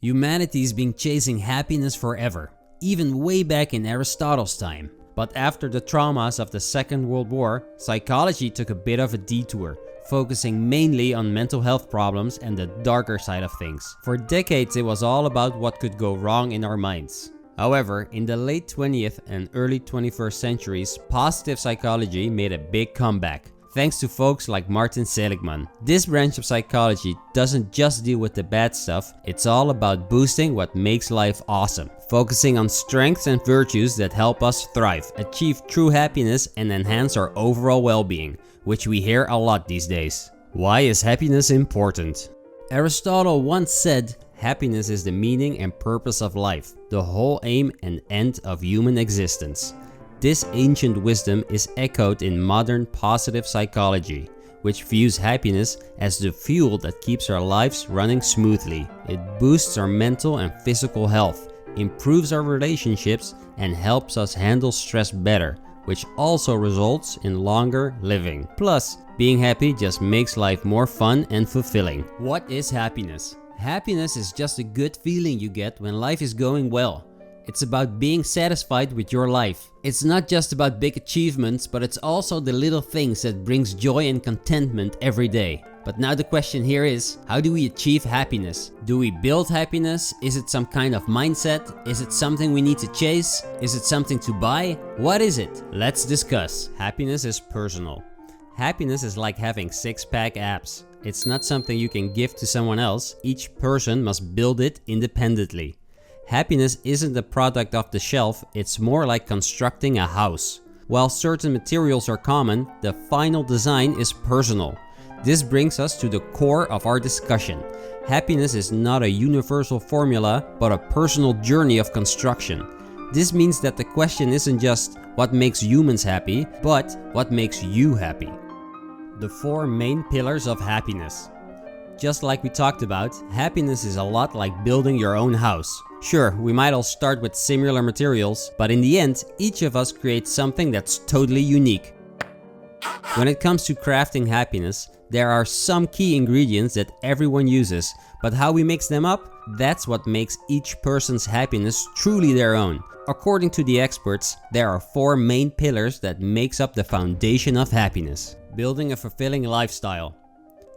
Humanity's been chasing happiness forever, even way back in Aristotle's time. But after the traumas of the Second World War, psychology took a bit of a detour, focusing mainly on mental health problems and the darker side of things. For decades, it was all about what could go wrong in our minds. However, in the late 20th and early 21st centuries, positive psychology made a big comeback, thanks to folks like Martin Seligman. This branch of psychology doesn't just deal with the bad stuff, it's all about boosting what makes life awesome, focusing on strengths and virtues that help us thrive, achieve true happiness, and enhance our overall well-being, which we hear a lot these days. Why is happiness important? Aristotle once said, "Happiness is the meaning and purpose of life, the whole aim and end of human existence." This ancient wisdom is echoed in modern positive psychology, which views happiness as the fuel that keeps our lives running smoothly. It boosts our mental and physical health, improves our relationships, and helps us handle stress better, which also results in longer living. Plus, being happy just makes life more fun and fulfilling. What is happiness? Happiness is just a good feeling you get when life is going well. It's about being satisfied with your life. It's not just about big achievements, but it's also the little things that brings joy and contentment every day. But now the question here is, how do we achieve happiness? Do we build happiness? Is it some kind of mindset? Is it something we need to chase? Is it something to buy? What is it? Let's discuss. Happiness is personal. Happiness is like having six-pack abs. It's not something you can give to someone else. Each person must build it independently. Happiness isn't a product off the shelf, it's more like constructing a house. While certain materials are common, the final design is personal. This brings us to the core of our discussion. Happiness is not a universal formula, but a personal journey of construction. This means that the question isn't just what makes humans happy, but what makes you happy. The four main pillars of happiness. Just like we talked about, happiness is a lot like building your own house. Sure, we might all start with similar materials, but in the end, each of us creates something that's totally unique. When it comes to crafting happiness, there are some key ingredients that everyone uses, but how we mix them up, that's what makes each person's happiness truly their own. According to the experts, there are four main pillars that makes up the foundation of happiness. Building a fulfilling lifestyle.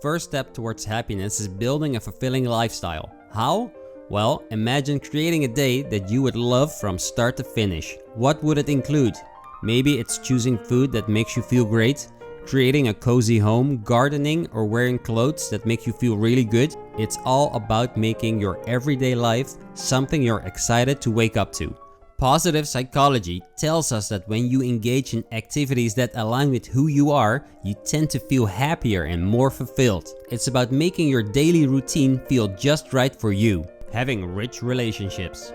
First step towards happiness is building a fulfilling lifestyle. How? Well, imagine creating a day that you would love from start to finish. What would it include? Maybe it's choosing food that makes you feel great, creating a cozy home, gardening, or wearing clothes that make you feel really good. It's all about making your everyday life something you're excited to wake up to. Positive psychology tells us that when you engage in activities that align with who you are, you tend to feel happier and more fulfilled. It's about making your daily routine feel just right for you. Having rich relationships.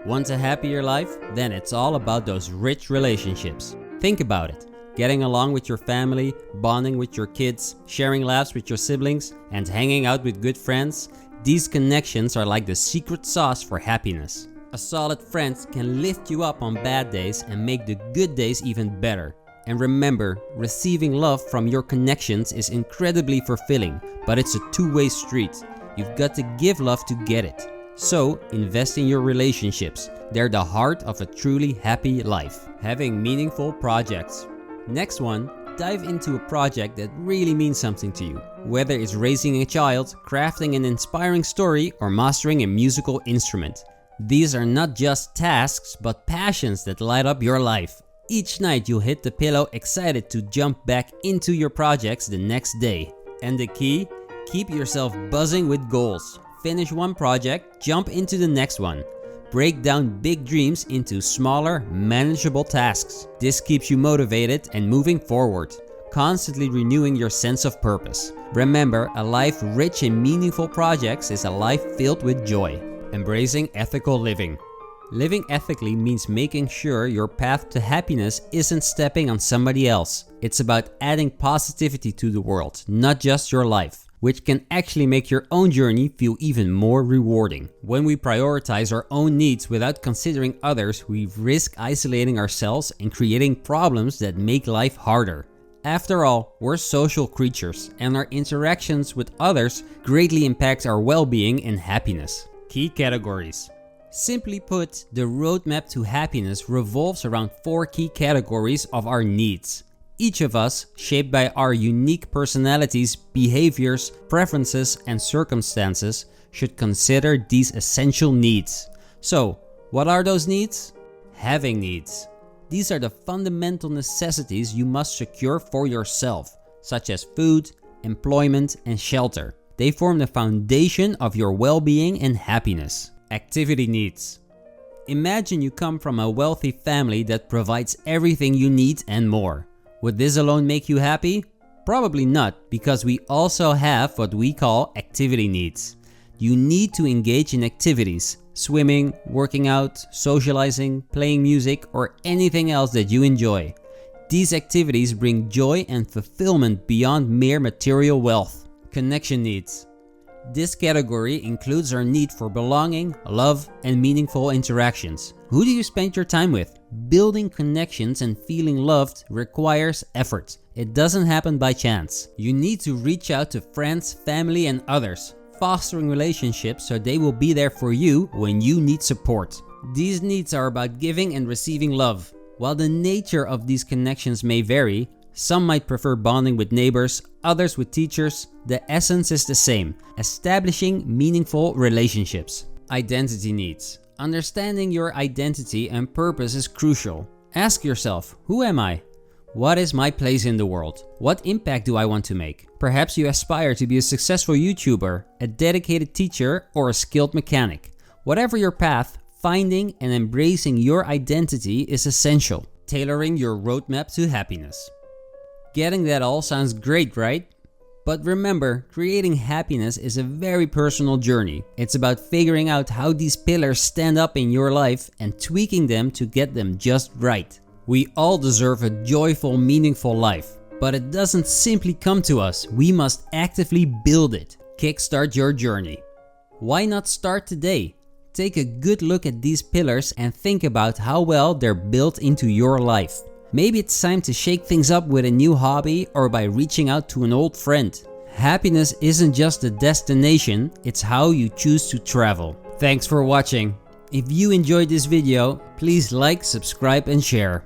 Want a happier life? Then it's all about those rich relationships. Think about it. Getting along with your family, bonding with your kids, sharing laughs with your siblings, and hanging out with good friends. These connections are like the secret sauce for happiness. A solid friend can lift you up on bad days and make the good days even better. And remember, receiving love from your connections is incredibly fulfilling, but it's a two-way street. You've got to give love to get it. So, invest in your relationships. They're the heart of a truly happy life. Having meaningful projects. Next one, dive into a project that really means something to you. Whether it's raising a child, crafting an inspiring story, or mastering a musical instrument. These are not just tasks, but passions that light up your life. Each night you'll hit the pillow excited to jump back into your projects the next day. And the key? Keep yourself buzzing with goals. Finish one project, jump into the next one. Break down big dreams into smaller, manageable tasks. This keeps you motivated and moving forward, constantly renewing your sense of purpose. Remember, a life rich in meaningful projects is a life filled with joy. Embracing ethical living. Living ethically means making sure your path to happiness isn't stepping on somebody else. It's about adding positivity to the world, not just your life, which can actually make your own journey feel even more rewarding. When we prioritize our own needs without considering others, we risk isolating ourselves and creating problems that make life harder. After all, we're social creatures, and our interactions with others greatly impacts our well-being and happiness. Key categories. Simply put, the roadmap to happiness revolves around 4 key categories of our needs. Each of us, shaped by our unique personalities, behaviors, preferences, and circumstances, should consider these essential needs. So, what are those needs? Having needs. These are the fundamental necessities you must secure for yourself, such as food, employment, and shelter. They form the foundation of your well-being and happiness. Activity needs. Imagine you come from a wealthy family that provides everything you need and more. Would this alone make you happy? Probably not, because we also have what we call activity needs. You need to engage in activities, swimming, working out, socializing, playing music, or anything else that you enjoy. These activities bring joy and fulfillment beyond mere material wealth. Connection needs. This category includes our need for belonging, love, and meaningful interactions. Who do you spend your time with? Building connections and feeling loved requires effort. It doesn't happen by chance. You need to reach out to friends, family, and others, fostering relationships so they will be there for you when you need support. These needs are about giving and receiving love. While the nature of these connections may vary, some might prefer bonding with neighbors, others with teachers. The essence is the same: establishing meaningful relationships. Identity needs. Understanding your identity and purpose is crucial. Ask yourself, who am I? What is my place in the world? What impact do I want to make? Perhaps you aspire to be a successful YouTuber, a dedicated teacher, or a skilled mechanic. Whatever your path, finding and embracing your identity is essential. Tailoring your roadmap to happiness. Getting that all sounds great, right? But remember, creating happiness is a very personal journey. It's about figuring out how these pillars stand up in your life and tweaking them to get them just right. We all deserve a joyful, meaningful life, but it doesn't simply come to us. We must actively build it. Kickstart your journey. Why not start today? Take a good look at these pillars and think about how well they're built into your life. Maybe it's time to shake things up with a new hobby or by reaching out to an old friend. Happiness isn't just a destination, it's how you choose to travel. Thanks for watching. If you enjoyed this video, please like, subscribe, and share.